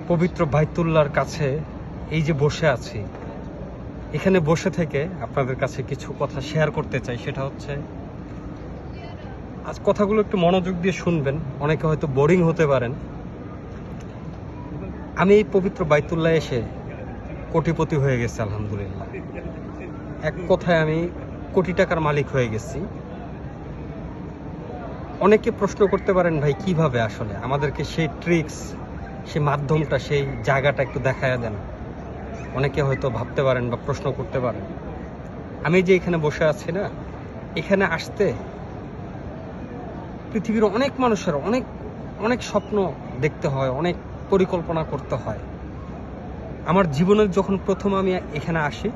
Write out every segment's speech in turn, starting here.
পবিত্র বাইতুল্লাহর কাছে এই যে বসে আছি, এখানে বসে থেকে আপনাদের কাছে কিছু কথা শেয়ার করতে চাই। সেটা হচ্ছে, আজ কথাগুলো একটু মনোযোগ দিয়ে শুনবেন, অনেকে হয়তো বোরিং হতে পারেন। আমি এই পবিত্র বাইতুল্লাহ এসে কোটিপতি হয়ে গেছি আলহামদুলিল্লাহ। এক কথায় আমি কোটি টাকার মালিক হয়ে গেছি। অনেকে প্রশ্ন করতে পারেন, ভাই কিভাবে? আসলে আমাদেরকে সেই ট্রিক্স, সেই মাধ্যমটা, সেই জায়গাটা একটু দেখায়া দেন। অনেকে হয়তো ভাবতে পারেন বা প্রশ্ন করতে পারেন। আমি যে এখানে বসে আছি না, এখানে আসতে পৃথিবীর অনেক মানুষের অনেক অনেক স্বপ্ন দেখতে হয়, অনেক পরিকল্পনা করতে হয়। আমার জীবনের যখন প্রথম আমি এখানে আসি,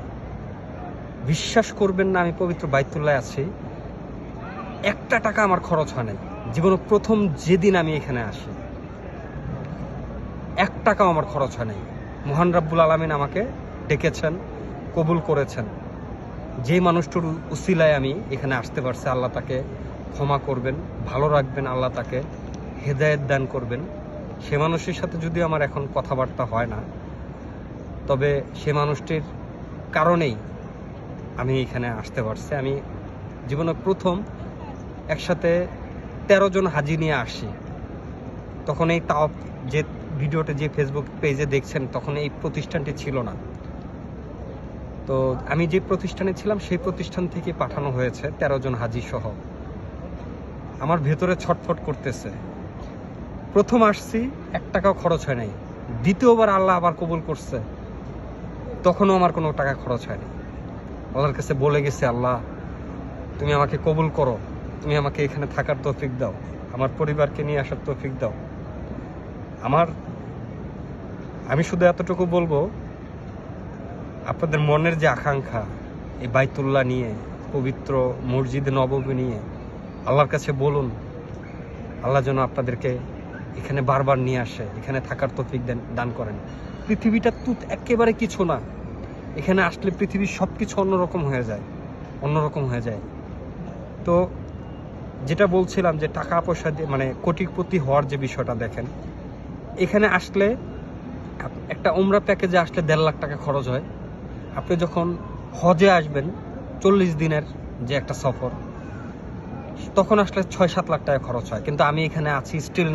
বিশ্বাস করবেন না, আমি পবিত্র বাইতুল্লাহ আছি, একটা টাকা আমার খরচ হয় নাই। জীবনের প্রথম যেদিন আমি এখানে আসি, এক টাকাও আমার খরচ হয় নাই। মহান রাব্বুল আলামিন আমাকে ডেকেছেন, কবুল করেছেন। যে মানুষটার উসিলায় আমি এখানে আসতে পারছি, আল্লাহ তাকে ক্ষমা করবেন, ভালো রাখবেন, আল্লাহ তাকে হেদায়েত দান করবেন। সে মানুষের সাথে যদি আমার এখন কথাবার্তা হয় না, তবে সে মানুষটির কারণেই আমি এখানে আসতে পারছি। আমি জীবনে প্রথম একসাথে 13 জন হাজি নিয়ে আসি। তখন এই তাও যে ভিডিওটা যে ফেসবুক পেজে দেখছেন, তখন এই প্রতিষ্ঠানটি ছিল না। তো আমি যে প্রতিষ্ঠানে ছিলাম, সেই প্রতিষ্ঠান থেকে পাঠানো হয়েছে 13 জন হাজি সহ। আমার ভেতরে ছটফট করতেছে। প্রথম আসছি, এক টাকাও খরচ হয় নাই। দ্বিতীয়বার আল্লাহ আবার কবুল করছে, তখনও আমার কোনো টাকা খরচ হয়নি। আল্লাহর কাছে বলে গেছে, আল্লাহ তুমি আমাকে কবুল করো, তুমি আমাকে এখানে থাকার তৌফিক দাও, আমার পরিবারকে নিয়ে আসার তৌফিক দাও। আমি শুধু এতটুকু বলবো, আপনাদের মনের যে আকাঙ্ক্ষা এই বাইতুল্লাহ নিয়ে, পবিত্র মসজিদে নববী নিয়ে, আল্লাহর কাছে বলুন, আল্লাহ যেন আপনাদেরকে এখানে বারবার নিয়ে আসে, এখানে থাকার তৌফিক দান করেন। পৃথিবীটা তুত একেবারে কিছু না। এখানে আসলে পৃথিবীর সব কিছু অন্যরকম হয়ে যায়। তো যেটা বলছিলাম, যে টাকা পয়সা দিয়ে মানে কোটিপতি হওয়ার যে বিষয়টা দেখেন, এখানে আসলে একটা উমরা প্যাকেজে আসলে 1.5 লাখ টাকা খরচ হয়। আপনি যখন হজে আসবেন, 40 দিনের যে একটা সফর, তখন আসলে 6-7 লাখ টাকা খরচ হয়। কিন্তু আমি এখানে আছি স্টিল